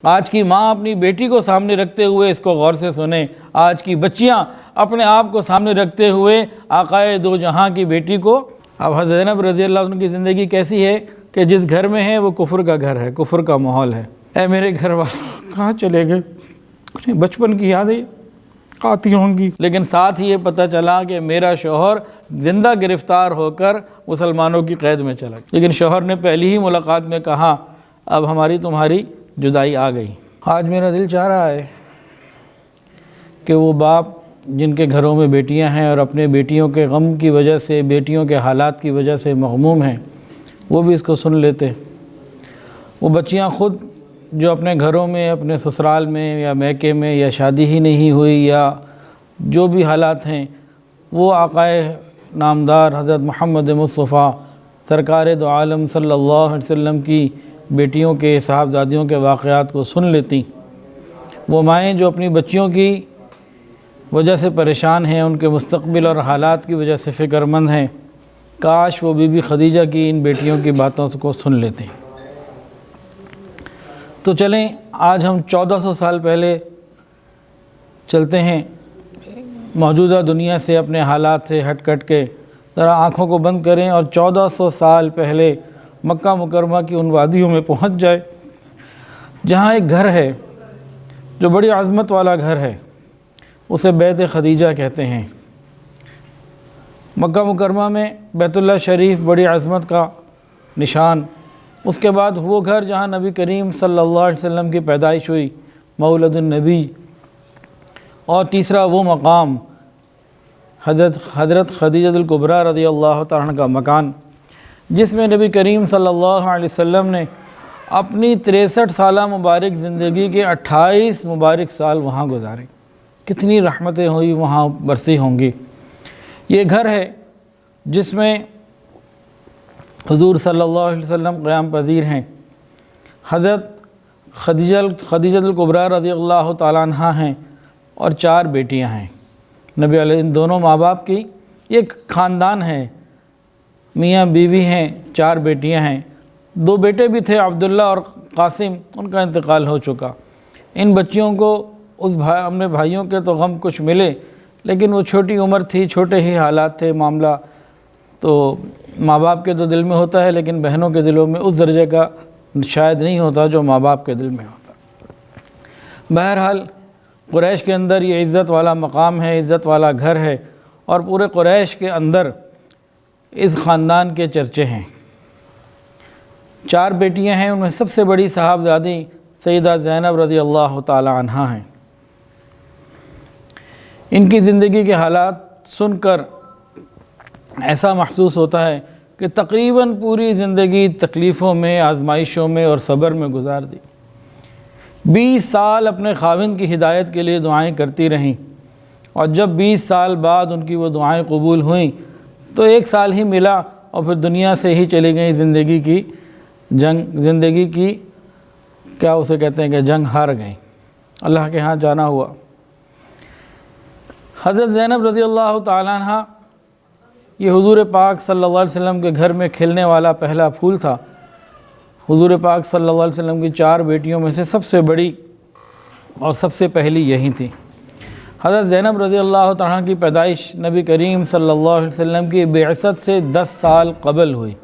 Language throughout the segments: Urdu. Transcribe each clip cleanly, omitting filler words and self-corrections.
آج کی ماں اپنی بیٹی کو سامنے رکھتے ہوئے اس کو غور سے سنیں، آج کی بچیاں اپنے آپ کو سامنے رکھتے ہوئے آقائے دو جہاں کی بیٹی کو۔ اب حضرت زینب رضی اللہ عنہ کی زندگی کیسی ہے کہ جس گھر میں ہے وہ کفر کا گھر ہے، کفر کا ماحول ہے۔ اے میرے گھر والوں کہاں چلے گئے؟ انہیں بچپن کی یادیں آتی ہوں گی۔ لیکن ساتھ ہی یہ پتہ چلا کہ میرا شوہر زندہ گرفتار ہو کر مسلمانوں کی قید میں چلا گیا، لیکن شوہر نے پہلی ہی ملاقات میں کہا اب ہماری تمہاری جدائی آ گئی۔ آج میرا دل چاہ رہا ہے کہ وہ باپ جن کے گھروں میں بیٹیاں ہیں اور اپنے بیٹیوں کے غم کی وجہ سے، بیٹیوں کے حالات کی وجہ سے مغموم ہیں، وہ بھی اس کو سن لیتے۔ وہ بچیاں خود جو اپنے گھروں میں، اپنے سسرال میں یا میکے میں، یا شادی ہی نہیں ہوئی یا جو بھی حالات ہیں، وہ آقائے نامدار حضرت محمد مصطفیٰ سرکار دو عالم صلی اللہ علیہ وسلم کی بیٹیوں کے، صاحبزادیوں کے واقعات کو سن لیتی۔ وہ مائیں جو اپنی بچیوں کی وجہ سے پریشان ہیں، ان کے مستقبل اور حالات کی وجہ سے فکر مند ہیں، کاش وہ بی بی خدیجہ کی ان بیٹیوں کی باتوں کو سن لیتے۔ تو چلیں آج ہم 1400 سال پہلے چلتے ہیں، موجودہ دنیا سے، اپنے حالات سے ہٹ کٹ کے ذرا آنکھوں کو بند کریں اور 1400 سال پہلے مکہ مکرمہ کی ان وادیوں میں پہنچ جائے جہاں ایک گھر ہے جو بڑی عظمت والا گھر ہے، اسے بیت خدیجہ کہتے ہیں۔ مکہ مکرمہ میں بیت اللہ شریف بڑی عظمت کا نشان، اس کے بعد وہ گھر جہاں نبی کریم صلی اللہ علیہ وسلم کی پیدائش ہوئی، مولد النبی، اور تیسرا وہ مقام حضرت خدیجہ الکبریٰ رضی اللہ تعالیٰ عنہ کا مکان، جس میں نبی کریم صلی اللہ علیہ وسلم نے اپنی 63 سالہ مبارک زندگی کے 28 مبارک سال وہاں گزارے۔ کتنی رحمتیں ہوئی وہاں برسی ہوں گی۔ یہ گھر ہے جس میں حضور صلی اللہ علیہ وسلم قیام پذیر ہیں، حضرت خدیجہ الکبریٰ رضی اللہ تعالیٰ عنہ ہیں، اور 4 بیٹیاں ہیں نبی علیہ، ان دونوں ماں باپ کی ایک خاندان ہے، میاں بیوی ہیں، 4 بیٹیاں ہیں، 2 بیٹے بھی تھے عبداللہ اور قاسم، ان کا انتقال ہو چکا۔ ان بچیوں کو اپنے بھائیوں کے تو غم کچھ ملے، لیکن وہ چھوٹی عمر تھی، چھوٹے ہی حالات تھے، معاملہ تو ماں باپ کے تو دل میں ہوتا ہے، لیکن بہنوں کے دلوں میں اس درجے کا شاید نہیں ہوتا جو ماں باپ کے دل میں ہوتا۔ بہرحال قریش کے اندر یہ عزت والا مقام ہے، عزت والا گھر ہے، اور پورے قریش کے اندر اس خاندان کے چرچے ہیں۔ 4 بیٹیاں ہیں، ان میں سب سے بڑی صاحبزادی سیدہ زینب رضی اللہ تعالی عنہا ہیں۔ ان کی زندگی کے حالات سن کر ایسا محسوس ہوتا ہے کہ تقریباً پوری زندگی تکلیفوں میں، آزمائشوں میں اور صبر میں گزار دی۔ 20 سال اپنے خاوند کی ہدایت کے لیے دعائیں کرتی رہیں، اور جب 20 سال بعد ان کی وہ دعائیں قبول ہوئیں تو 1 سال ہی ملا اور پھر دنیا سے ہی چلی گئیں۔ زندگی کی جنگ، زندگی کی کیا اسے کہتے ہیں کہ جنگ ہار گئیں، اللہ کے ہاں جانا ہوا۔ حضرت زینب رضی اللہ تعالیٰ عنہ یہ حضور پاک صلی اللہ علیہ وسلم کے گھر میں کھلنے والا پہلا پھول تھا۔ حضور پاک صلی اللہ علیہ وسلم کی 4 بیٹیوں میں سے سب سے بڑی اور سب سے پہلی یہی تھی۔ حضرت زینب رضی اللہ تعالیٰ کی پیدائش نبی کریم صلی اللہ علیہ وسلم کی بعثت سے 10 سال قبل ہوئی،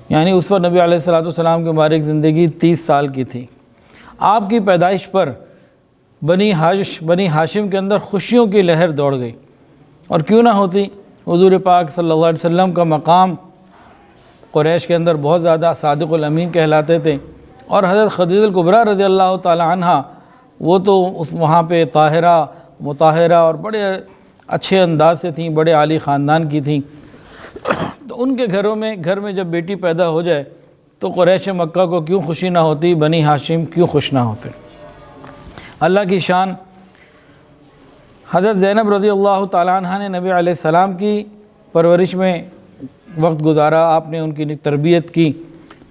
یعنی اس وقت نبی علیہ السلام کی مبارک زندگی 30 سال کی تھی۔ آپ کی پیدائش پر بنی ہاشم کے اندر خوشیوں کی لہر دوڑ گئی، اور کیوں نہ ہوتی، حضور پاک صلی اللہ علیہ وسلم کا مقام قریش کے اندر بہت زیادہ صادق الامین کہلاتے تھے، اور حضرت خدیجہ الکبریٰ رضی اللہ تعالی عنہ وہ تو وہاں پہ طاہرہ مطہرہ اور بڑے اچھے انداز سے تھیں، بڑے عالی خاندان کی تھیں۔ تو ان کے گھر میں جب بیٹی پیدا ہو جائے تو قریش مکہ کو کیوں خوشی نہ ہوتی، بنی ہاشم کیوں خوش نہ ہوتے۔ اللہ کی شان، حضرت زینب رضی اللہ تعالیٰ عنہ نے نبی علیہ السلام کی پرورش میں وقت گزارا، آپ نے ان کی تربیت کی۔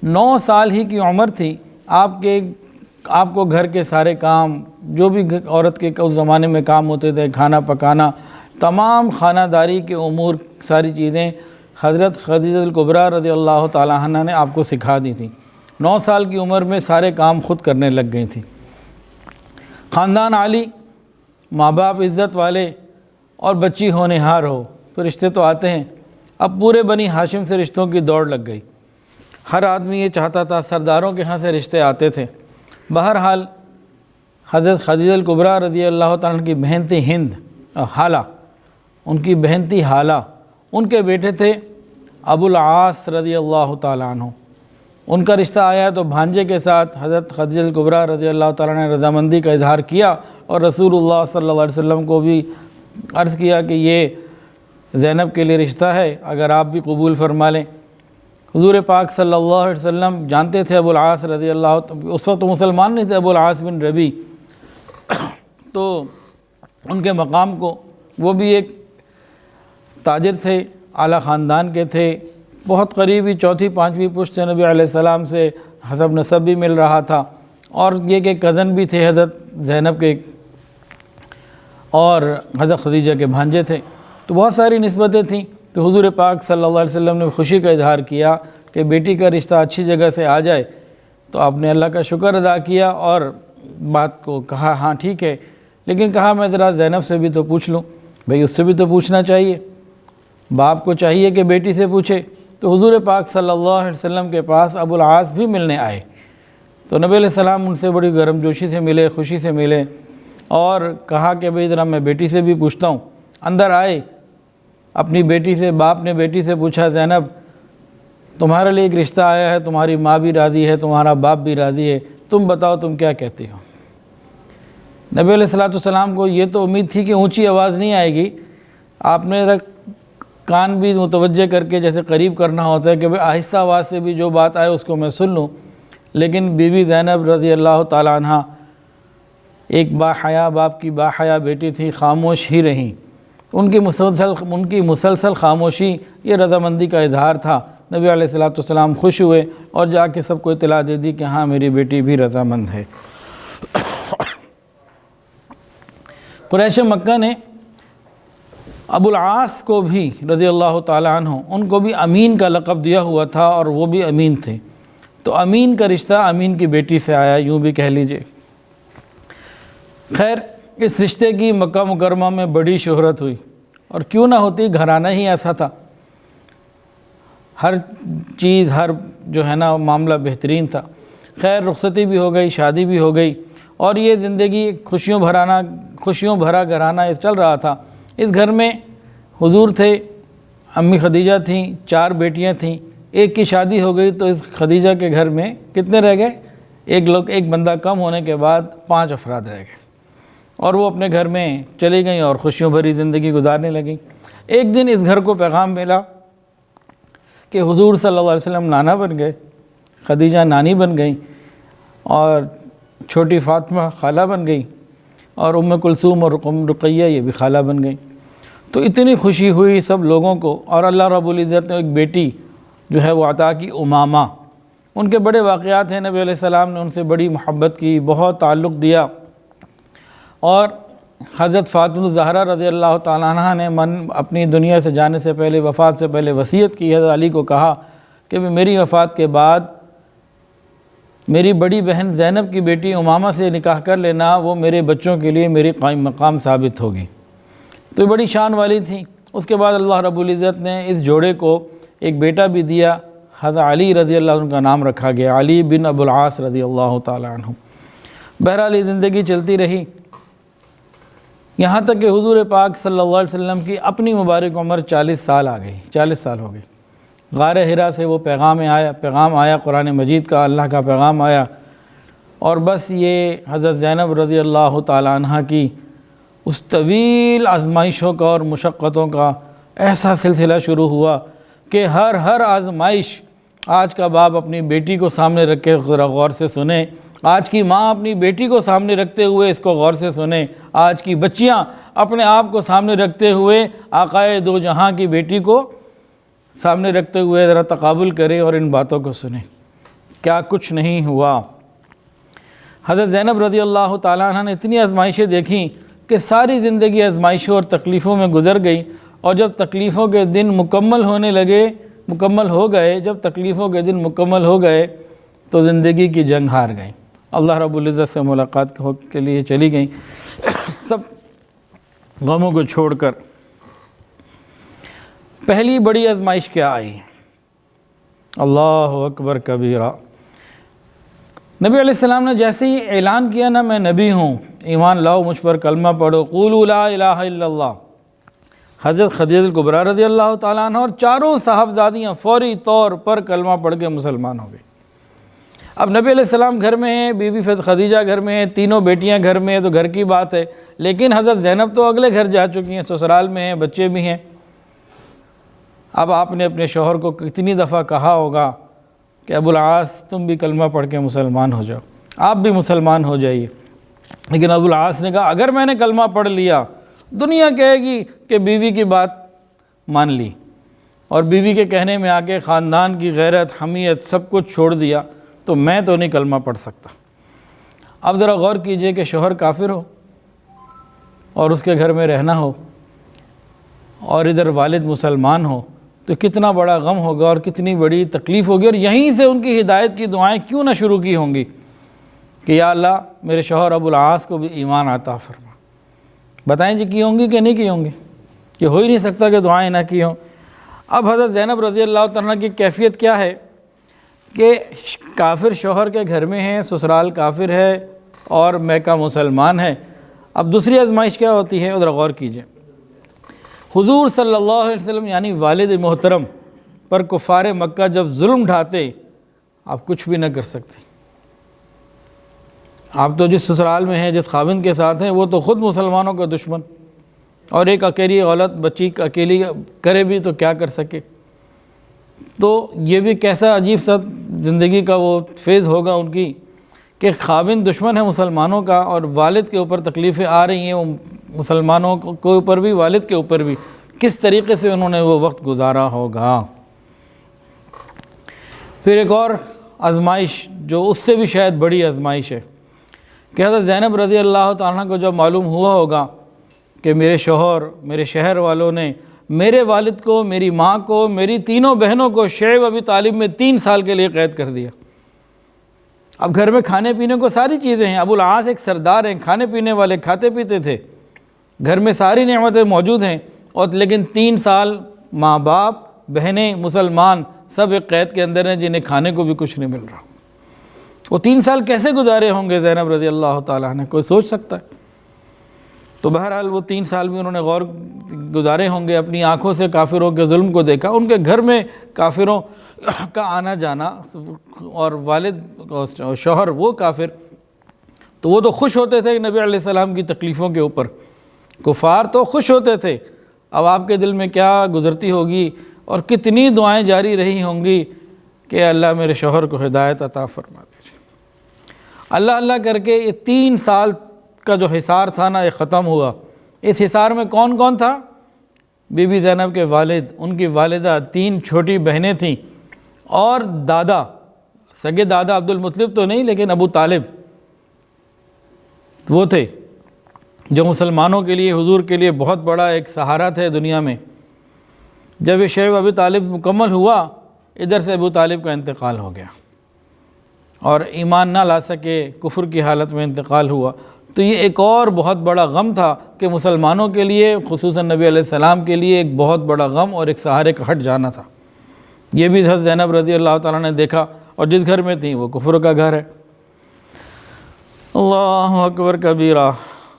9 سال ہی کی عمر تھی، آپ کو گھر کے سارے کام، جو بھی عورت کے اس زمانے میں کام ہوتے تھے، کھانا پکانا، تمام خانہ داری کے امور، ساری چیزیں حضرت خدیجہ الکبریٰ رضی اللہ تعالیٰ عنہ نے آپ کو سکھا دی تھیں۔ 9 سال کی عمر میں سارے کام خود کرنے لگ گئی تھیں۔ خاندان عالی، ماں باپ عزت والے اور بچی ہونہار ہو تو رشتے تو آتے ہیں۔ اب پورے بنی ہاشم سے رشتوں کی دوڑ لگ گئی۔ ہر آدمی یہ چاہتا تھا، سرداروں کے ہاں سے رشتے آتے تھے۔ بہرحال حضرت خدیجہ الکبریٰ رضی اللہ تعالیٰ عنہ کی بہن تھی ہند، حالہ، ان کی بہن تھی حالہ، ان کے بیٹے تھے ابو العاص رضی اللہ تعالیٰ عنہ۔ ان کا رشتہ آیا تو بھانجے کے ساتھ حضرت خدیجہ الکبریٰ رضی اللہ تعالیٰ نے رضامندی کا اظہار کیا اور رسول اللہ صلی اللہ علیہ وسلم کو بھی عرض کیا کہ یہ زینب کے لیے رشتہ ہے، اگر آپ بھی قبول فرما لیں۔ حضور پاک صلی اللہ علیہ وسلم جانتے تھے ابو العاص رضی اللہ، اس وقت مسلمان نہیں تھے، ابو العاص بن ربی، تو ان کے مقام کو، وہ بھی ایک تاجر تھے، اعلیٰ خاندان کے تھے، بہت قریبی 4 5ویں پشت نبی علیہ السلام سے حسب نسب بھی مل رہا تھا، اور یہ کہ کزن بھی تھے حضرت زینب کے اور حضرت خدیجہ کے بھانجے تھے، تو بہت ساری نسبتیں تھیں۔ تو حضور پاک صلی اللہ علیہ وسلم نے خوشی کا اظہار کیا کہ بیٹی کا رشتہ اچھی جگہ سے آ جائے، تو آپ نے اللہ کا شکر ادا کیا اور بات کو کہا ہاں ٹھیک ہے، لیکن کہا میں ذرا زینب سے بھی تو پوچھ لوں، بھئی اس سے بھی تو پوچھنا چاہیے، باپ کو چاہیے کہ بیٹی سے پوچھے۔ تو حضور پاک صلی اللہ علیہ وسلم کے پاس ابو العاص بھی ملنے آئے، تو نبی علیہ السلام ان سے بڑی گرم جوشی سے ملے، خوشی سے ملے، اور کہا کہ بھئی ذرا میں بیٹی سے بھی پوچھتا ہوں۔ اندر آئے اپنی بیٹی سے، باپ نے بیٹی سے پوچھا، زینب تمہارے لیے ایک رشتہ آیا ہے، تمہاری ماں بھی راضی ہے، تمہارا باپ بھی راضی ہے، تم بتاؤ تم کیا کہتی ہو؟ نبی علیہ السلام کو یہ تو امید تھی کہ اونچی آواز نہیں آئے گی، آپ نے کان بھی متوجہ کر کے جیسے قریب کرنا ہوتا ہے کہ بھئی آہستہ آواز سے بھی جو بات آئے اس کو میں سن لوں، لیکن بی بی زینب رضی اللہ تعالیٰ عنہ ایک باحیا باپ کی باحیا بیٹی تھی، خاموش ہی رہیں۔ ان کی مسلسل خاموشی یہ رضامندی کا اظہار تھا۔ نبی علیہ السلام خوش ہوئے اور جا کے سب کو اطلاع دے دی کہ ہاں میری بیٹی بھی رضامند ہے۔ قریش مکہ نے ابو العاص کو بھی رضی اللہ تعالیٰ عنہ، ان کو بھی امین کا لقب دیا ہوا تھا اور وہ بھی امین تھے، تو امین کا رشتہ امین کی بیٹی سے آیا، یوں بھی کہہ لیجئے۔ خیر، اس رشتے کی مکہ مکرمہ میں بڑی شہرت ہوئی، اور کیوں نہ ہوتی، گھرانہ ہی ایسا تھا، ہر چیز، ہر جو ہے نا معاملہ بہترین تھا۔ خیر، رخصتی بھی ہو گئی، شادی بھی ہو گئی، اور یہ زندگی خوشیوں بھرا گھرانہ چل رہا تھا۔ اس گھر میں حضور تھے، امی خدیجہ تھیں، 4 بیٹیاں تھیں، ایک کی شادی ہو گئی تو اس خدیجہ کے گھر میں کتنے رہ گئے؟ ایک بندہ کم ہونے کے بعد 5 افراد رہ گئے، اور وہ اپنے گھر میں چلی گئیں اور خوشیوں بھری زندگی گزارنے لگیں۔ ایک دن اس گھر کو پیغام ملا کہ حضور صلی اللہ علیہ وسلم نانا بن گئے، خدیجہ نانی بن گئیں، اور چھوٹی فاطمہ خالہ بن گئی، اور ام کلثوم اور رقیہ یہ بھی خالہ بن گئیں۔ تو اتنی خوشی ہوئی سب لوگوں کو، اور اللہ رب العزت نے ایک بیٹی جو ہے وہ عطا کی، امامہ۔ ان کے بڑے واقعات ہیں، نبی علیہ السلام نے ان سے بڑی محبت کی، بہت تعلق دیا، اور حضرت فاطمہ الزہرا رضی اللہ تعالیٰ عنہ نے اپنی دنیا سے جانے سے پہلے، وفات سے پہلے وصیت کی، حضرت علی کو کہا کہ میری وفات کے بعد میری بڑی بہن زینب کی بیٹی امامہ سے نکاح کر لینا، وہ میرے بچوں کے لیے میری قائم مقام ثابت ہوگی۔ تو بڑی شان والی تھیں۔ اس کے بعد اللہ رب العزت نے اس جوڑے کو ایک بیٹا بھی دیا، حضرت علی رضی اللہ عنہ کا نام رکھا گیا، علی بن ابو العاص رضی اللہ تعالیٰ عنہ۔ بہرحال یہ زندگی چلتی رہی، یہاں تک کہ حضور پاک صلی اللہ علیہ وسلم کی اپنی مبارک عمر 40 سال آ گئی، 40 سال ہو گئی۔ غار حرا سے وہ پیغام آیا قرآن مجید کا، اللہ کا پیغام آیا، اور بس یہ حضرت زینب رضی اللہ تعالیٰ عنہ کی اس طویل آزمائشوں کا اور مشقتوں کا ایسا سلسلہ شروع ہوا کہ ہر آزمائش، آج کا باپ اپنی بیٹی کو سامنے رکھ کے ذرا غور سے سنیں، آج کی ماں اپنی بیٹی کو سامنے رکھتے ہوئے اس کو غور سے سنیں، آج کی بچیاں اپنے آپ کو سامنے رکھتے ہوئے آقائے دو جہاں کی بیٹی کو سامنے رکھتے ہوئے ذرا تقابل کریں اور ان باتوں کو سنیں، کیا کچھ نہیں ہوا۔ حضرت زینب رضی اللہ تعالیٰ عنہ نے اتنی آزمائشیں دیکھیں کہ ساری زندگی آزمائشوں اور تکلیفوں میں گزر گئی، اور جب تکلیفوں کے دن مکمل ہو گئے، جب تکلیفوں کے دن مکمل ہو گئے تو زندگی کی جنگ ہار گئیں، اللہ رب العزت سے ملاقات کے لیے چلی گئیں، سب غموں کو چھوڑ کر۔ پہلی بڑی آزمائش کیا آئی؟ اللہ اکبر کبیرہ۔ نبی علیہ السلام نے جیسے ہی اعلان کیا نا میں نبی ہوں، ایمان لاؤ، مجھ پر کلمہ پڑھو، قولوا لا الہ الا اللہ، حضرت خدیجہ الکبریٰ رضی اللہ تعالیٰ عنہ اور چاروں صاحبزادیاں فوری طور پر کلمہ پڑھ کے مسلمان ہو گئے۔ اب نبی علیہ السلام گھر میں ہیں، بی بی خدیجہ گھر میں ہیں، تینوں بیٹیاں گھر میں ہیں، تو گھر کی بات ہے، لیکن حضرت زینب تو اگلے گھر جا چکی ہیں، سسرال میں ہیں، بچے بھی ہیں۔ اب آپ نے اپنے شوہر کو کتنی دفعہ کہا ہوگا کہ ابو العاص تم بھی کلمہ پڑھ کے مسلمان ہو جاؤ، آپ بھی مسلمان ہو جائیے، لیکن ابو العاص نے کہا اگر میں نے کلمہ پڑھ لیا دنیا کہے گی کہ بیوی کی بات مان لی، اور بیوی کے کہنے میں آ کے خاندان کی غیرت، حمیت سب کچھ چھوڑ دیا، تو میں تو نہیں کلمہ پڑھ سکتا۔ اب ذرا غور کیجئے کہ شوہر کافر ہو اور اس کے گھر میں رہنا ہو، اور ادھر والد مسلمان ہو، تو کتنا بڑا غم ہوگا اور کتنی بڑی تکلیف ہوگی، اور یہیں سے ان کی ہدایت کی دعائیں کیوں نہ شروع کی ہوں گی کہ یا اللہ میرے شوہر ابو العاص کو بھی ایمان عطا فرما۔ بتائیں جی کی ہوں گی کہ نہیں کی ہوں گی؟ یہ ہو ہی نہیں سکتا کہ دعائیں نہ کی ہوں۔ اب حضرت زینب رضی اللہ تعالیٰ کی کیفیت کیا ہے کہ کافر شوہر کے گھر میں ہیں، سسرال کافر ہے اور میکہ مسلمان ہے۔ اب دوسری آزمائش کیا ہوتی ہے، ادھر غور کیجئے۔ حضور صلی اللہ علیہ وسلم یعنی والد محترم پر کفار مکہ جب ظلم ڈھاتے، آپ کچھ بھی نہ کر سکتے۔ آپ تو جس سسرال میں ہیں، جس خاوند کے ساتھ ہیں، وہ تو خود مسلمانوں کا دشمن، اور ایک اکیلی عورت بچی اکیلی کرے بھی تو کیا کر سکے۔ تو یہ بھی کیسا عجیب سا زندگی کا وہ فیز ہوگا ان کی کہ خاوند دشمن ہے مسلمانوں کا، اور والد کے اوپر تکلیفیں آ رہی ہیں، مسلمانوں کے اوپر بھی، والد کے اوپر بھی، کس طریقے سے انہوں نے وہ وقت گزارا ہوگا۔ پھر ایک اور آزمائش جو اس سے بھی شاید بڑی آزمائش ہے کہ حضرت زینب رضی اللہ تعالیٰ کو جب معلوم ہوا ہوگا کہ میرے شوہر، میرے شہر والوں نے میرے والد کو، میری ماں کو، میری تینوں بہنوں کو شیب ابی طالب میں 3 سال کے لیے قید کر دیا۔ اب گھر میں کھانے پینے کو ساری چیزیں ہیں، ابو العاص ایک سردار ہیں، کھانے پینے والے، کھاتے پیتے تھے، گھر میں ساری نعمتیں موجود ہیں، اور لیکن 3 سال ماں باپ، بہنیں، مسلمان سب ایک قید کے اندر ہیں جنہیں کھانے کو بھی کچھ نہیں مل رہا۔ وہ 3 سال کیسے گزارے ہوں گے زینب رضی اللہ تعالیٰ نے، کوئی سوچ سکتا ہے؟ تو بہرحال وہ 3 سال بھی انہوں نے غور گزارے ہوں گے، اپنی آنکھوں سے کافروں کے ظلم کو دیکھا، ان کے گھر میں کافروں کا آنا جانا، اور والد اور شوہر وہ کافر، تو وہ تو خوش ہوتے تھے نبی علیہ السلام کی تکلیفوں کے اوپر، کفار تو خوش ہوتے تھے۔ اب آپ کے دل میں کیا گزرتی ہوگی اور کتنی دعائیں جاری رہی ہوں گی کہ اللہ میرے شوہر کو ہدایت عطا فرما دیجیے۔ اللہ اللہ کر کے یہ 3 سال کا جو حصار تھا نا، یہ ختم ہوا۔ اس حصار میں کون کون تھا؟ بی بی زینب کے والد، ان کی والدہ، 3 چھوٹی بہنیں تھیں، اور دادا، سگے دادا عبد المطلب تو نہیں لیکن ابو طالب وہ تھے جو مسلمانوں کے لیے، حضور کے لیے بہت بڑا ایک سہارا تھے دنیا میں۔ جب یہ شیب ابی طالب مکمل ہوا، ادھر سے ابو طالب کا انتقال ہو گیا اور ایمان نہ لا سکے، کفر کی حالت میں انتقال ہوا۔ تو یہ ایک اور بہت بڑا غم تھا کہ مسلمانوں کے لیے، خصوصاً نبی علیہ السلام کے لیے، ایک بہت بڑا غم اور ایک سہارے کا ہٹ جانا تھا۔ یہ بھی حضرت زینب رضی اللہ تعالیٰ نے دیکھا، اور جس گھر میں تھیں وہ کفر کا گھر ہے۔ اللہ اکبر کبیرہ۔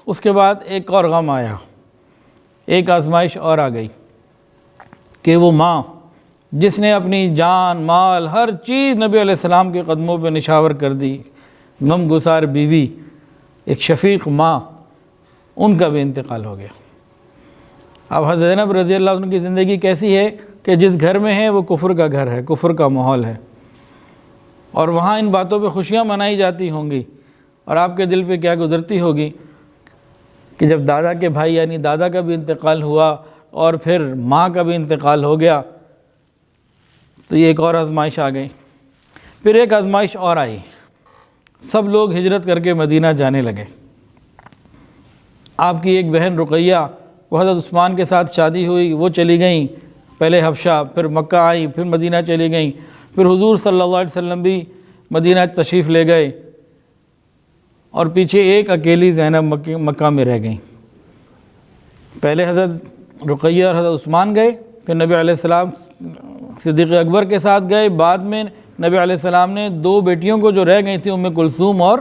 اس کے بعد ایک اور غم آیا، ایک آزمائش اور آ گئی کہ وہ ماں جس نے اپنی جان، مال، ہر چیز نبی علیہ السلام کے قدموں پہ نشاور کر دی، غم گسار بیوی، ایک شفیق ماں، ان کا بھی انتقال ہو گیا۔ اب حضرت زینب رضی اللہ عنہ کی زندگی کیسی ہے کہ جس گھر میں ہے وہ کفر کا گھر ہے، کفر کا ماحول ہے، اور وہاں ان باتوں پہ خوشیاں منائی جاتی ہوں گی، اور آپ کے دل پہ کیا گزرتی ہوگی کہ جب دادا کے بھائی یعنی دادا کا بھی انتقال ہوا اور پھر ماں کا بھی انتقال ہو گیا، تو یہ ایک اور آزمائش آ گئی۔ پھر ایک آزمائش اور آئی، سب لوگ ہجرت کر کے مدینہ جانے لگے۔ آپ کی ایک بہن رقیہ، وہ حضرت عثمان کے ساتھ شادی ہوئی، وہ چلی گئیں، پہلے حبشہ، پھر مکہ آئیں، پھر مدینہ چلی گئیں۔ پھر حضور صلی اللہ علیہ وسلم بھی مدینہ تشریف لے گئے اور پیچھے ایک اکیلی زینب مکہ میں رہ گئیں۔ پہلے حضرت رقیہ اور حضرت عثمان گئے، پھر نبی علیہ السلام صدیق اکبر کے ساتھ گئے، بعد میں نبی علیہ السلام نے 2 بیٹیوں کو جو رہ گئی تھیں ام کلثوم اور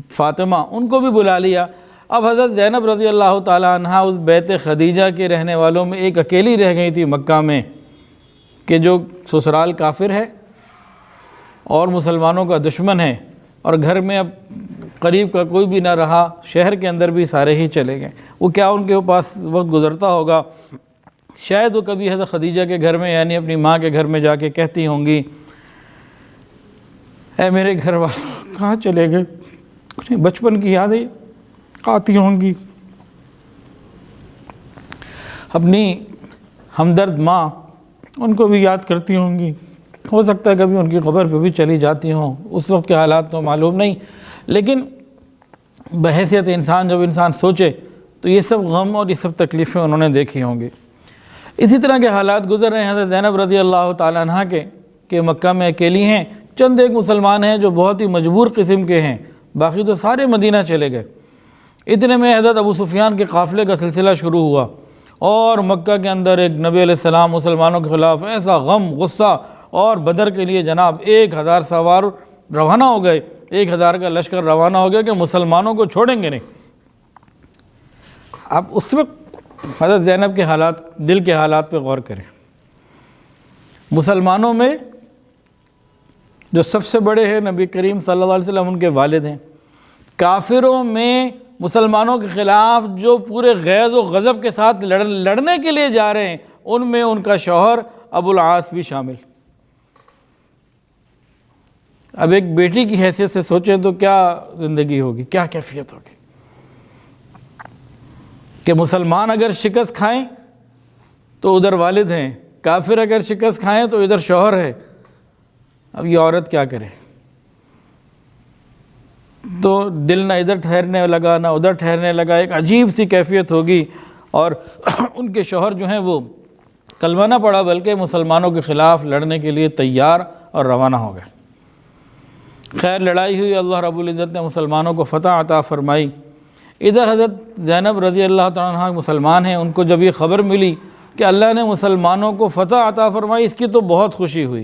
فاطمہ، ان کو بھی بلا لیا۔ اب حضرت زینب رضی اللہ تعالیٰ عنہ اس بیت خدیجہ کے رہنے والوں میں ایک اکیلی رہ گئی تھی مکہ میں، کہ جو سسرال کافر ہے اور مسلمانوں کا دشمن ہے، اور گھر میں اب قریب کا کوئی بھی نہ رہا، شہر کے اندر بھی سارے ہی چلے گئے۔ وہ کیا ان کے پاس وقت گزرتا ہوگا، شاید وہ کبھی حضرت خدیجہ کے گھر میں یعنی اپنی ماں کے گھر میں جا کے کہتی ہوں گی، اے میرے گھر والوں کہاں چلے گئے، انہیں بچپن کی یادیں آتی ہوں گی۔ اپنی ہمدرد ماں ان کو بھی یاد کرتی ہوں گی، ہو سکتا ہے کبھی ان کی قبر پہ بھی چلی جاتی ہوں، اس وقت کے حالات تو معلوم نہیں، لیکن بحیثیت انسان جب انسان سوچے تو یہ سب غم اور یہ سب تکلیفیں انہوں نے دیکھی ہوں گی۔ اسی طرح کے حالات گزر رہے ہیں حضرت زینب رضی اللہ تعالیٰ عنہ کے، کہ مکہ میں اکیلی ہیں، چند ایک مسلمان ہیں جو بہت ہی مجبور قسم کے ہیں، باقی تو سارے مدینہ چلے گئے۔ اتنے میں حضرت ابو سفیان کے قافلے کا سلسلہ شروع ہوا، اور مکہ کے اندر ایک نبی علیہ السلام مسلمانوں کے خلاف ایسا غم، غصہ، اور بدر کے لیے جناب 1000 سوار روانہ ہو گئے، 1000 کا لشکر روانہ ہو گیا کہ مسلمانوں کو چھوڑیں گے نہیں۔ اب اس وقت حضرت زینب کے حالات، دل کے حالات پہ غور کریں۔ مسلمانوں میں جو سب سے بڑے ہیں نبی کریم صلی اللہ علیہ وسلم، ان کے والد ہیں۔ کافروں میں مسلمانوں کے خلاف جو پورے غیظ و غضب کے ساتھ لڑنے کے لیے جا رہے ہیں، ان میں ان کا شوہر ابو العاص بھی شامل۔ اب ایک بیٹی کی حیثیت سے سوچیں تو کیا زندگی ہوگی، کیا کیفیت ہوگی، کہ مسلمان اگر شکست کھائیں تو ادھر والد ہیں، کافر اگر شکست کھائیں تو ادھر شوہر ہے۔ اب یہ عورت کیا کرے؟ تو دل نہ ادھر ٹھہرنے لگا نہ ادھر ٹھہرنے لگا، ایک عجیب سی کیفیت ہوگی، اور ان کے شوہر جو ہیں وہ کلمہ نہ پڑا بلکہ مسلمانوں کے خلاف لڑنے کے لیے تیار اور روانہ ہو گئے۔ خیر لڑائی ہوئی، اللہ رب العزت نے مسلمانوں کو فتح عطا فرمائی۔ ادھر حضرت زینب رضی اللہ تعالیٰ عنہ مسلمان ہیں، ان کو جب یہ خبر ملی کہ اللہ نے مسلمانوں کو فتح عطا فرمائی، اس کی تو بہت خوشی ہوئی،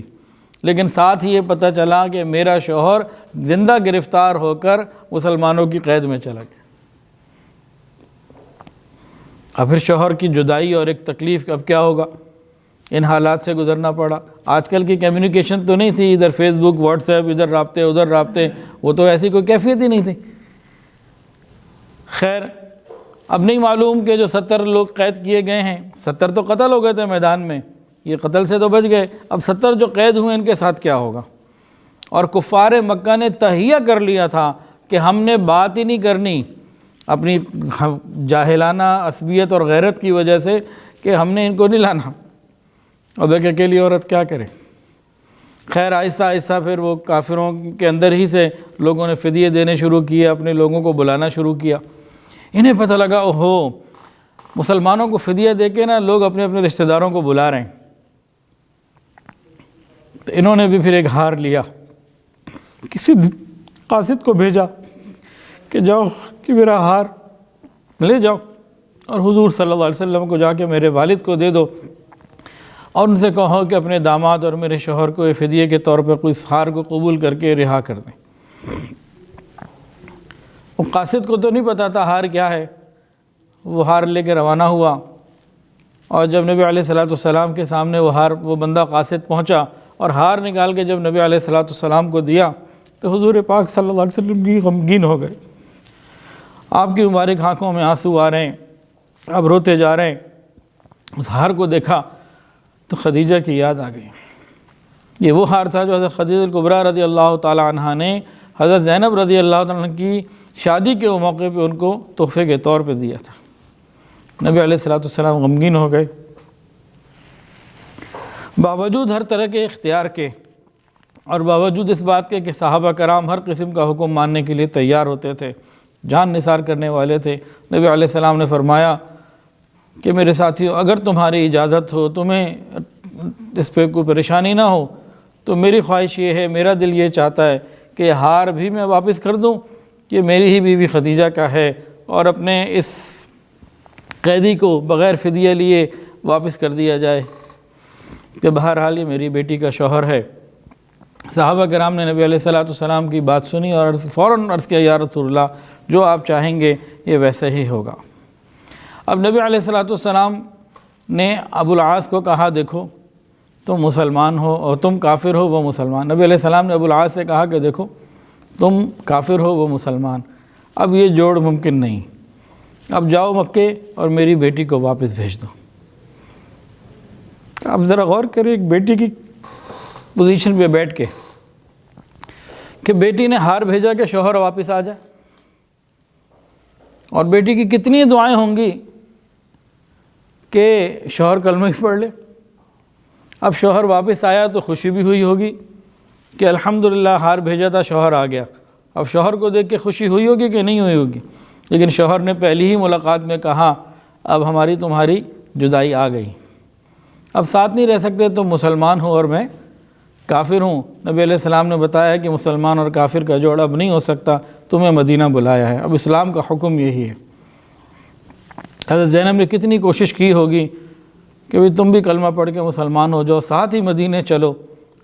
لیکن ساتھ ہی یہ پتہ چلا کہ میرا شوہر زندہ گرفتار ہو کر مسلمانوں کی قید میں چلا گیا۔ اب پھر شوہر کی جدائی اور ایک تکلیف، اب کیا ہوگا؟ ان حالات سے گزرنا پڑا۔ آج کل کی کمیونیکیشن تو نہیں تھی، ادھر فیس بک، واٹس ایپ، ادھر رابطے ادھر رابطے، وہ تو ایسی کوئی کیفیت ہی نہیں تھی۔ خیر اب نہیں معلوم کہ جو 70 لوگ قید کیے گئے ہیں، 70 تو قتل ہو گئے تھے میدان میں، یہ قتل سے تو بچ گئے، اب 70 جو قید ہوئے ان کے ساتھ کیا ہوگا؟ اور کفار مکہ نے تہیہ کر لیا تھا کہ ہم نے بات ہی نہیں کرنی، اپنی جاہلانہ عصبیت اور غیرت کی وجہ سے، کہ ہم نے ان کو نہیں لانا۔ اب ایک اکیلی عورت کیا کرے؟ خیر آہستہ آہستہ پھر وہ کافروں کے اندر ہی سے لوگوں نے فدیے دینے شروع کیے، اپنے لوگوں کو بلانا شروع کیا۔ انہیں پتہ لگا اوہو مسلمانوں کو فدیہ دے کے نا لوگ اپنے اپنے رشتہ داروں کو بلا رہے ہیں، تو انہوں نے بھی پھر ایک ہار لیا، کسی قاصد کو بھیجا کہ جاؤ کہ میرا ہار لے جاؤ اور حضور صلی اللہ علیہ وسلم کو جا کے میرے والد کو دے دو، اور ان سے کہو کہ اپنے داماد اور میرے شوہر کو فدیے کے طور پر کوئی اس ہار کو قبول کر کے رہا کر دیں۔ وہ قاصد کو تو نہیں پتا تھا ہار کیا ہے، وہ ہار لے کے روانہ ہوا، اور جب نبی علیہ السلام کے سامنے وہ بندہ قاصد پہنچا اور ہار نکال کے جب نبی علیہ السلام کو دیا تو حضور پاک صلی اللہ علیہ وسلم کی غمگین ہو گئے، آپ کی مبارک آنکھوں میں آنسو آ رہے ہیں، آپ روتے جا رہے ہیں۔ اس ہار کو دیکھا تو خدیجہ کی یاد آ گئی۔ یہ وہ ہار تھا جو حضرت خدیجہ کبریٰ رضی اللہ تعالیٰ عنہ نے حضرت زینب رضی اللہ تعالیٰ عنہ کی شادی کے موقع پہ ان کو تحفے کے طور پہ دیا تھا۔ نبی علیہ السلام غمگین ہو گئے، باوجود ہر طرح کے اختیار کے، اور باوجود اس بات کے کہ صحابہ کرام ہر قسم کا حکم ماننے کے لیے تیار ہوتے تھے، جان نثار کرنے والے تھے، نبی علیہ السلام نے فرمایا کہ میرے ساتھیو اگر تمہاری اجازت ہو، تمہیں اس پہ کوئی پریشانی نہ ہو، تو میری خواہش یہ ہے، میرا دل یہ چاہتا ہے کہ ہار بھی میں واپس کر دوں کہ میری ہی بیوی خدیجہ کا ہے، اور اپنے اس قیدی کو بغیر فدیہ لیے واپس کر دیا جائے کہ بہرحال یہ میری بیٹی کا شوہر ہے۔ صحابہ کرام نے نبی علیہ السلام کی بات سنی اور فوراً عرض کیا، یا رسول اللہ، جو آپ چاہیں گے یہ ویسا ہی ہوگا۔ اب نبی علیہ السلام نے ابو العاص کو کہا، دیکھو تم مسلمان ہو اور تم کافر ہو، وہ مسلمان۔ نبی علیہ السلام نے ابو العاص سے کہا کہ دیکھو تم کافر ہو، وہ مسلمان، اب یہ جوڑ ممکن نہیں، اب جاؤ مکے اور میری بیٹی کو واپس بھیج دو۔ اب ذرا غور کریں ایک بیٹی کی پوزیشن پہ بیٹھ کے کہ بیٹی نے ہار بھیجا کہ شوہر واپس آ جائے، اور بیٹی کی کتنی دعائیں ہوں گی کہ شوہر کلمہ ہی پڑھ لے۔ اب شوہر واپس آیا تو خوشی بھی ہوئی ہوگی کہ الحمدللہ ہار بھیجا تھا، شوہر آ گیا۔ اب شوہر کو دیکھ کے خوشی ہوئی ہوگی کہ نہیں ہوئی ہوگی، لیکن شوہر نے پہلی ہی ملاقات میں کہا اب ہماری تمہاری جدائی آ گئی، اب ساتھ نہیں رہ سکتے، تم مسلمان ہو اور میں کافر ہوں۔ نبی علیہ السلام نے بتایا کہ مسلمان اور کافر کا جوڑ اب نہیں ہو سکتا، تمہیں مدینہ بلایا ہے، اب اسلام کا حکم یہی ہے۔ حضرت زینب نے کتنی کوشش کی ہوگی کہ بھی تم بھی کلمہ پڑھ کے مسلمان ہو جاؤ، ساتھ ہی مدینہ چلو،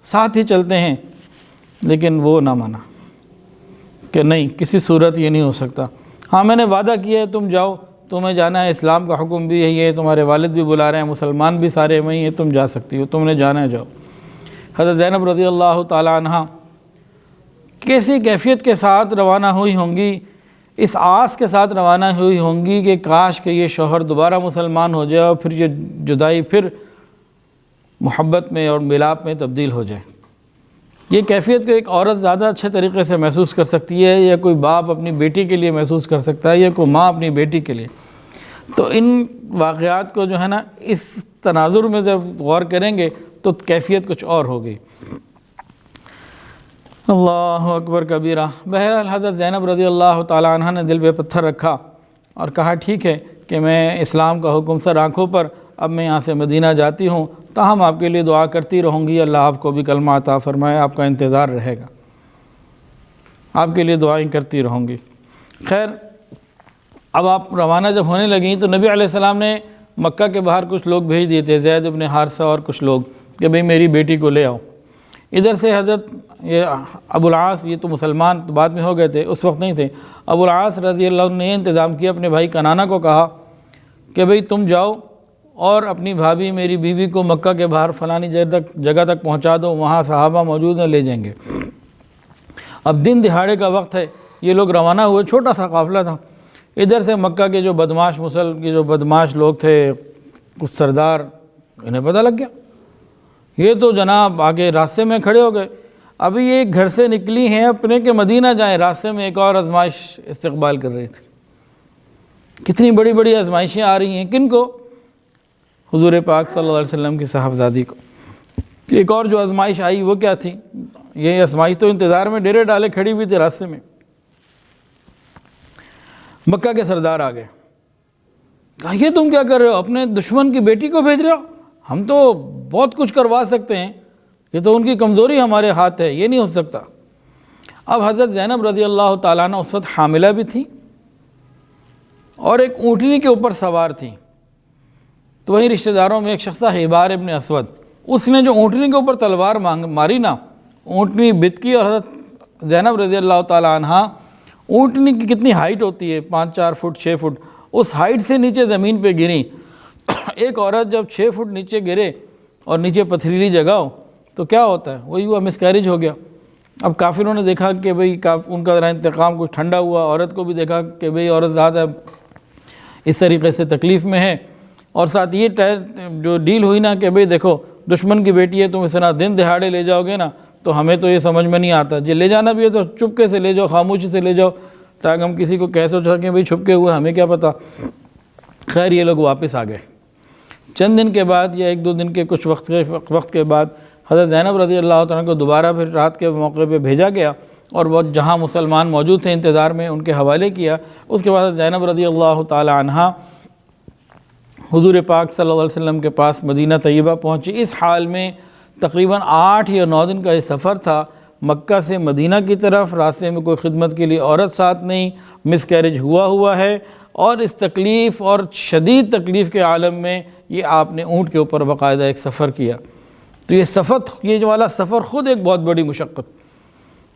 ساتھ ہی چلتے ہیں، لیکن وہ نہ مانا کہ نہیں، کسی صورت یہ نہیں ہو سکتا۔ ہاں میں نے وعدہ کیا ہے تم جاؤ، تمہیں جانا ہے، اسلام کا حکم بھی یہی ہے، تمہارے والد بھی بلا رہے ہیں، مسلمان بھی سارے وہیں ہیں، تم جا سکتی ہو، تم نے جانا ہے جاؤ۔ حضرت زینب رضی اللہ تعالیٰ عنہ کیسی کیفیت کے ساتھ روانہ ہوئی ہوں گی، اس آس کے ساتھ روانہ ہوئی ہوں گی کہ کاش کہ یہ شوہر دوبارہ مسلمان ہو جائے اور پھر یہ جدائی پھر محبت میں اور ملاپ میں تبدیل ہو جائے۔ یہ کیفیت کو ایک عورت زیادہ اچھے طریقے سے محسوس کر سکتی ہے، یا کوئی باپ اپنی بیٹی کے لیے محسوس کر سکتا ہے، یا کوئی ماں اپنی بیٹی کے لیے۔ تو ان واقعات کو جو ہے نا اس تناظر میں جب غور کریں گے تو کیفیت کچھ اور ہوگی۔ اللہ اکبر کبیرہ۔ بہرحال حضرت زینب رضی اللہ تعالیٰ عنہ نے دل پہ پتھر رکھا اور کہا ٹھیک ہے کہ میں اسلام کا حکم سر آنکھوں پر، اب میں یہاں سے مدینہ جاتی ہوں، تاہم آپ کے لیے دعا کرتی رہوں گی، اللہ آپ کو بھی کلمہ عطا فرمائے، آپ کا انتظار رہے گا، آپ کے لیے دعائیں کرتی رہوں گی۔ خیر اب آپ روانہ جب ہونے لگیں تو نبی علیہ السلام نے مکہ کے باہر کچھ لوگ بھیج دیے تھے، زید بن حارثہ اور کچھ لوگ، کہ بھئی میری بیٹی کو لے آؤ۔ ادھر سے حضرت یہ ابو العاص، یہ تو مسلمان بعد میں ہو گئے تھے، اس وقت نہیں تھے، ابو العاص رضی اللہ عنہ نے انتظام کیا، اپنے بھائی کنانہ کو کہا کہ بھئی تم جاؤ اور اپنی بھابھی میری بیوی کو مکہ کے باہر فلانی جگہ تک پہنچا دو، وہاں صحابہ موجود ہیں، لے جائیں گے۔ اب دن دہاڑے کا وقت ہے، یہ لوگ روانہ ہوئے، چھوٹا سا قافلہ تھا۔ ادھر سے مکہ کے جو بدماش لوگ تھے، کچھ سردار، انہیں پتہ لگ گیا، یہ تو جناب آگے راستے میں کھڑے ہو گئے، ابھی یہ گھر سے نکلی ہیں اپنے کہ مدینہ جائیں، راستے میں ایک اور آزمائش استقبال کر رہی تھی۔ کتنی بڑی بڑی آزمائشیں آ رہی ہیں، کن کو؟ حضور پاک صلی اللہ علیہ وسلم کی صاحبزادی کو۔ ایک اور جو آزمائش آئی وہ کیا تھی؟ یہ آزمائش تو انتظار میں ڈیرے ڈالے کھڑی ہوئی تھی راستے میں۔ مکہ کے سردار آ گئے، کہا یہ تم کیا کر رہے ہو؟ اپنے دشمن کی بیٹی کو بھیج رہے ہو؟ ہم تو بہت کچھ کروا سکتے ہیں، یہ تو ان کی کمزوری ہمارے ہاتھ ہے، یہ نہیں ہو سکتا۔ اب حضرت زینب رضی اللہ تعالیٰ عنہ اس وقت حاملہ بھی تھی اور ایک اونٹنی کے اوپر سوار تھی۔ تو وہیں رشتہ داروں میں ایک شخص تھا حبار ابن اسود، اس نے جو اونٹنی کے اوپر تلوار ماری نا، اونٹنی بتکی، اور حضرت زینب رضی اللہ تعالیٰ عنہ، اونٹنی کی کتنی ہائٹ ہوتی ہے، 5-4 فٹ 6 فٹ، اس ہائٹ سے نیچے زمین پہ گری۔ ایک عورت جب 6 فٹ نیچے گرے اور نیچے پتھریلی جگہ ہو تو کیا ہوتا ہے؟ وہی ہوا، مسکیریج ہو گیا۔ اب کافروں نے دیکھا کہ بھئی ان کا ذرا انتقام کچھ ٹھنڈا ہوا، عورت کو بھی دیکھا کہ بھئی عورت زیادہ اس طریقے سے تکلیف میں ہے، اور ساتھ یہ جو ڈیل ہوئی نا کہ بھئی دیکھو دشمن کی بیٹی ہے، تم اس طرح دن دہاڑے لے جاؤ گے نا تو ہمیں تو یہ سمجھ میں نہیں آتا، جی لے جانا بھی ہے تو چپکے سے لے جاؤ، خاموشی سے لے جاؤ، تاکہ ہم کسی کو کیسے سکیں بھئی چھپکے ہوئے، ہمیں کیا پتہ۔ خیر یہ لوگ واپس آ گئے۔ چند دن کے بعد یا 1-2 دن کے کچھ وقت کے بعد حضرت زینب رضی اللہ تعالیٰ کو دوبارہ پھر رات کے موقع پہ بھیجا گیا، اور وہ جہاں مسلمان موجود تھے انتظار میں ان کے حوالے کیا۔ اس کے بعد زینب رضی اللہ تعالیٰ عنہ حضور پاک صلی اللہ علیہ وسلم کے پاس مدینہ طیبہ پہنچی، اس حال میں تقریباً 8 یا 9 دن کا یہ سفر تھا مکہ سے مدینہ کی طرف۔ راستے میں کوئی خدمت کے لیے عورت ساتھ نہیں، مس کیریج ہوا ہے، اور اس تکلیف اور شدید تکلیف کے عالم میں یہ آپ نے اونٹ کے اوپر باقاعدہ ایک سفر کیا۔ تو یہ جو والا سفر خود ایک بہت بڑی مشقت،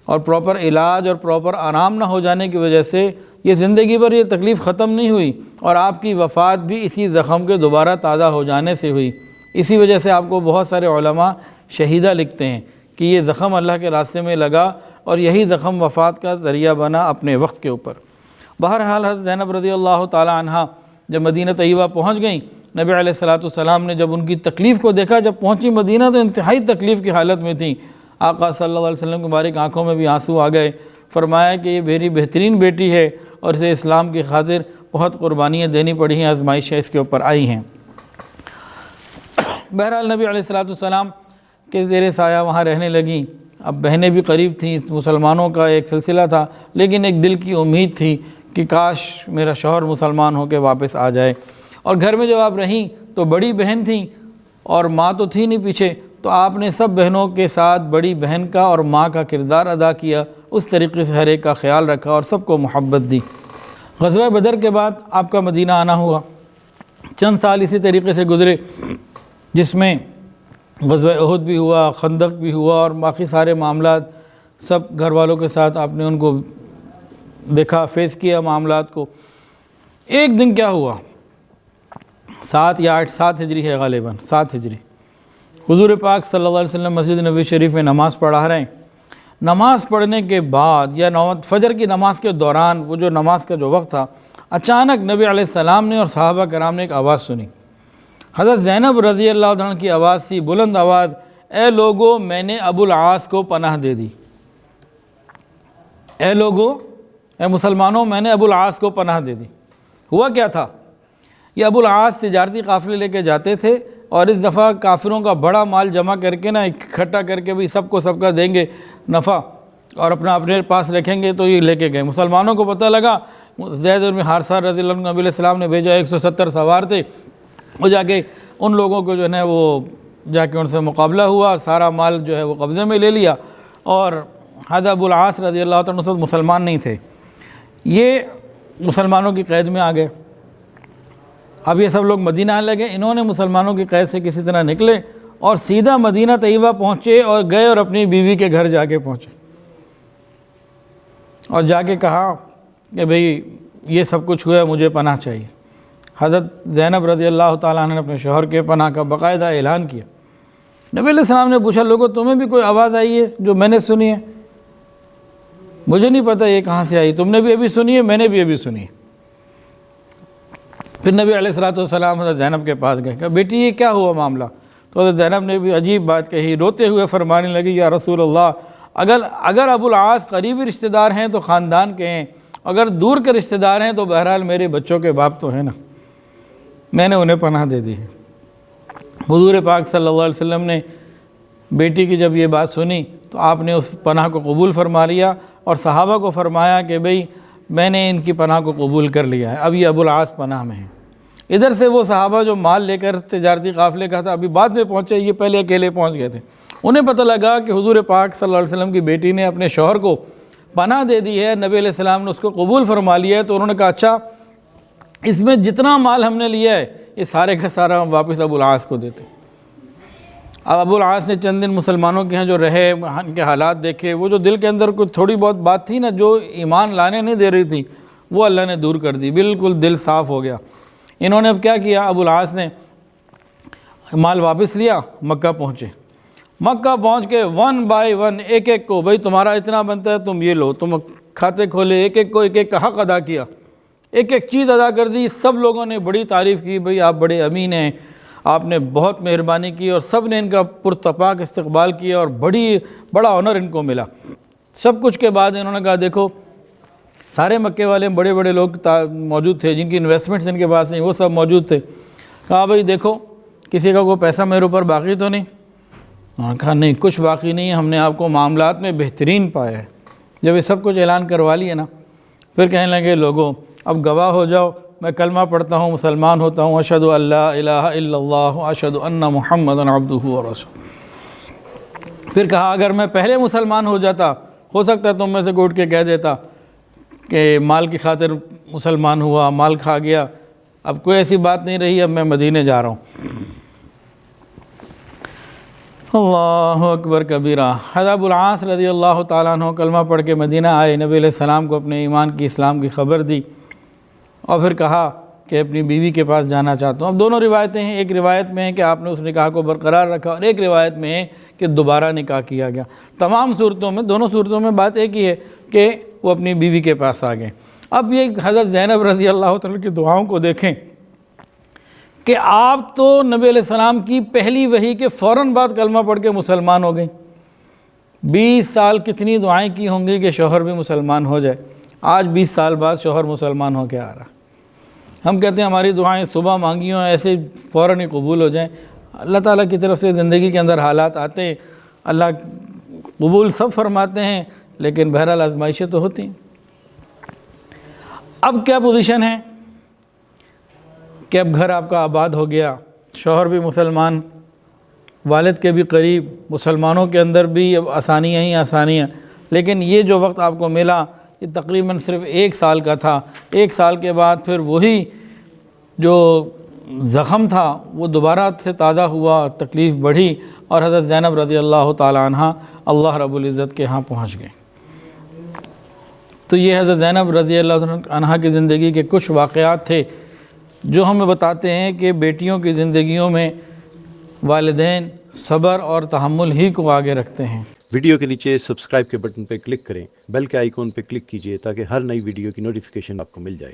اور پراپر علاج اور پراپر آرام نہ ہو جانے کی وجہ سے یہ زندگی بھر یہ تکلیف ختم نہیں ہوئی، اور آپ کی وفات بھی اسی زخم کے دوبارہ تازہ ہو جانے سے ہوئی۔ اسی وجہ سے آپ کو بہت سارے علماء شہیدہ لکھتے ہیں کہ یہ زخم اللہ کے راستے میں لگا اور یہی زخم وفات کا ذریعہ بنا اپنے وقت کے اوپر۔ بہرحال حضرت زینب رضی اللہ تعالی عنہ جب مدینہ طیبہ پہنچ گئیں، نبی علیہ السلام نے جب ان کی تکلیف کو دیکھا، جب پہنچی مدینہ تو انتہائی تکلیف کی حالت میں تھیں۔ آقا صلی اللہ علیہ وسلم کی مبارک آنکھوں میں بھی آنسو آ گئے۔ فرمایا کہ یہ میری بہترین بیٹی ہے اور اسے اسلام کی خاطر بہت قربانیاں دینی پڑی ہیں، آزمائشیں اس کے اوپر آئی ہیں۔ بہرحال نبی علیہ السلام کے زیر سایہ وہاں رہنے لگیں۔ اب بہنیں بھی قریب تھیں، مسلمانوں کا ایک سلسلہ تھا، لیکن ایک دل کی امید تھی کہ کاش میرا شوہر مسلمان ہو کے واپس آ جائے۔ اور گھر میں جب آپ رہیں تو بڑی بہن تھیں اور ماں تو تھی نہیں پیچھے، تو آپ نے سب بہنوں کے ساتھ بڑی بہن کا اور ماں کا کردار ادا کیا، اس طریقے سے ہر ایک کا خیال رکھا اور سب کو محبت دی۔ غزوہ بدر کے بعد آپ کا مدینہ آنا ہوا۔ چند سال اسی طریقے سے گزرے، جس میں غزوہ احد بھی ہوا، خندق بھی ہوا، اور باقی سارے معاملات سب گھر والوں کے ساتھ آپ نے ان کو دیکھا، فیس کیا معاملات کو۔ ایک دن کیا ہوا، 7 یا 8 7 ہجری ہے غالباً، 7 ہجری، حضور پاک صلی اللہ علیہ وسلم مسجد نبوی شریف میں نماز پڑھا رہے ہیں۔ نماز پڑھنے کے بعد یا فجر کی نماز کے دوران، وہ جو نماز کا جو وقت تھا، اچانک نبی علیہ السلام نے اور صحابہ کرام نے ایک آواز سنی۔ حضرت زینب رضی اللہ عنہ کی آواز تھی، بلند آواز، اے لوگو میں نے ابو العاص کو پناہ دے دی۔ اے لوگو، اے مسلمانوں، میں نے ابو العاص کو پناہ دے دی۔ ہوا کیا تھا؟ یہ ابو العاص تجارتی قافلے لے کے جاتے تھے، اور اس دفعہ کافروں کا بڑا مال جمع کر کے اکٹھا کر کے بھی سب کا دیں گے نفع، اور اپنے پاس رکھیں گے، تو یہ لے کے گئے۔ مسلمانوں کو پتہ لگا، زید بن حارثہ رضی اللہ عنہ نبی علیہ السلام نے بھیجا، 170 سوار تھے، وہ جا کے ان لوگوں کو جو ہے وہ جا کے ان سے مقابلہ ہوا، سارا مال جو ہے وہ قبضے میں لے لیا، اور حضرت ابو العاص رضی اللہ عنہ مسلمان نہیں تھے، یہ مسلمانوں کی قید میں آ گئے۔ اب یہ سب لوگ مدینہ آنے لگے، انہوں نے مسلمانوں کی قید سے کسی طرح نکلے اور سیدھا مدینہ طیبہ پہنچے، اور گئے اور اپنی بیوی کے گھر جا کے پہنچے، اور جا کے کہا کہ بھئی یہ سب کچھ ہوا ہے، مجھے پناہ چاہیے۔ حضرت زینب رضی اللہ تعالیٰ عنہ نے اپنے شوہر کے پناہ کا باقاعدہ اعلان کیا۔ نبی علیہ السلام نے پوچھا، لوگوں تمہیں بھی کوئی آواز آئی ہے جو میں نے سنی ہے؟ مجھے نہیں پتہ یہ کہاں سے آئی، تم نے بھی ابھی سنی ہے، میں نے بھی ابھی سنی ہے۔ پھر نبی علیہ السلام حضرت زینب کے پاس گئے، کہا بیٹی یہ کیا ہوا معاملہ؟ تو حضرت زینب نے بھی عجیب بات کہی، روتے ہوئے فرمانے لگی، یا رسول اللہ، اگر ابو العاص قریبی رشتہ دار ہیں تو خاندان کے ہیں، اگر دور کے رشتہ دار ہیں تو بہرحال میرے بچوں کے باپ تو ہیں نا، میں نے انہیں پناہ دے دی ہے۔ حضور پاک صلی اللہ علیہ وسلم نے بیٹی کی جب یہ بات سنی تو آپ نے اس پناہ کو قبول فرما لیا، اور صحابہ کو فرمایا کہ بھئی میں نے ان کی پناہ کو قبول کر لیا ہے، اب یہ ابو العاص پناہ میں ہیں۔ ادھر سے وہ صحابہ جو مال لے کر تجارتی قافلے کا تھا، ابھی بعد میں پہنچے، یہ پہلے اکیلے پہنچ گئے تھے، انہیں پتہ لگا کہ حضور پاک صلی اللہ علیہ وسلم کی بیٹی نے اپنے شوہر کو پناہ دے دی ہے، نبی علیہ السلام نے اس کو قبول فرما لیا ہے۔ تو انہوں نے کہا اچھا، اس میں جتنا مال ہم نے لیا ہے یہ سارے کا سارا ہم واپس ابو العاص کو دیتے۔ اب ابو العاص نے چند دن مسلمانوں کے ہاں جو رہے، ان کے حالات دیکھے، وہ جو دل کے اندر کچھ تھوڑی بہت بات تھی نا جو ایمان لانے نہیں دے رہی تھی، وہ اللہ نے دور کر دی، بالکل دل صاف ہو گیا۔ انہوں نے اب کیا کیا، ابو العاص نے مال واپس لیا، مکہ پہنچے۔ مکہ پہنچ کے 1 بائی 1 ایک ایک کو، بھئی تمہارا اتنا بنتا ہے تم یہ لو، تم کھاتے کھولے، ایک ایک کو ایک ایک کا حق ادا کیا، ایک ایک چیز ادا کر دی۔ سب لوگوں نے بڑی تعریف کی، بھئی آپ بڑے امین ہیں، آپ نے بہت مہربانی کی، اور سب نے ان کا پرتپاک استقبال کیا، اور بڑا آنر ان کو ملا۔ سب کچھ کے بعد انہوں نے کہا دیکھو، سارے مکے والے بڑے بڑے لوگ موجود تھے جن کی انویسٹمنٹس ان کے پاس نہیں، وہ سب موجود تھے۔ کہا بھئی دیکھو کسی کا کوئی پیسہ میرے اوپر باقی تو نہیں؟ انہوں نے کہا نہیں، کچھ باقی نہیں ہے، ہم نے آپ کو معاملات میں بہترین پایا ہے۔ جب یہ سب کچھ اعلان کروا لیا نا، پھر کہنے لگے لوگوں اب گواہ ہو جاؤ، میں کلمہ پڑھتا ہوں، مسلمان ہوتا ہوں، اشہد ان لا الہ الا اللہ اشہد ان محمدا عبدہ ورسولہ۔ پھر کہا اگر میں پہلے مسلمان ہو جاتا ہو سکتا ہے تم میں سے کوئی اٹھ کے کہہ دیتا کہ مال کی خاطر مسلمان ہوا، مال کھا گیا، اب کوئی ایسی بات نہیں رہی، اب میں مدینے جا رہا ہوں۔ اللہ اکبر کبیرہ۔ حضرت ابو العاص رضی اللہ تعالیٰ عنہ کلمہ پڑھ کے مدینہ آئے، نبی علیہ السلام کو اپنے ایمان کی، اسلام کی خبر دی، اور پھر کہا کہ اپنی بیوی کے پاس جانا چاہتا ہوں۔ اب دونوں روایتیں ہیں، ایک روایت میں ہے کہ آپ نے اس نکاح کو برقرار رکھا، اور ایک روایت میں ہے کہ دوبارہ نکاح کیا گیا۔ تمام صورتوں میں، دونوں صورتوں میں بات ایک ہی ہے کہ وہ اپنی بیوی کے پاس آ گئے۔ اب یہ حضرت زینب رضی اللہ تعالیٰ کی دعاؤں کو دیکھیں کہ آپ تو نبی علیہ السلام کی پہلی وحی کے فوراً بعد کلمہ پڑھ کے مسلمان ہو گئیں۔ 20 سال کتنی دعائیں کی ہوں گی کہ شوہر بھی مسلمان ہو جائے، آج 20 سال بعد شوہر مسلمان ہو کے آ رہا۔ ہم کہتے ہیں ہماری دعائیں صبح مانگی ہوں ایسے فوراً ہی قبول ہو جائیں، اللہ تعالیٰ کی طرف سے زندگی کے اندر حالات آتے ہیں، اللہ قبول سب فرماتے ہیں، لیکن بہرحال آزمائشیں تو ہوتی ہیں۔ اب کیا پوزیشن ہے کہ اب گھر آپ کا آباد ہو گیا، شوہر بھی مسلمان، والد کے بھی قریب، مسلمانوں کے اندر بھی اب آسانیاں ہی آسانیاں، لیکن یہ جو وقت آپ کو ملا یہ تقریباً صرف 1 سال کا تھا۔ 1 سال کے بعد پھر وہی جو زخم تھا وہ دوبارہ سے تازہ ہوا، تکلیف بڑھی، اور حضرت زینب رضی اللہ تعالیٰ عنہ اللہ رب العزت کے ہاں پہنچ گئے۔ تو یہ حضرت زینب رضی اللہ عنہ کی زندگی کے کچھ واقعات تھے جو ہمیں بتاتے ہیں کہ بیٹیوں کی زندگیوں میں والدین صبر اور تحمل ہی کو آگے رکھتے ہیں۔ ویڈیو کے نیچے سبسکرائب کے بٹن پہ کلک کریں، بیل کے آئیکن پہ کلک کیجئے تاکہ ہر نئی ویڈیو کی نوٹیفیکیشن آپ کو مل جائے۔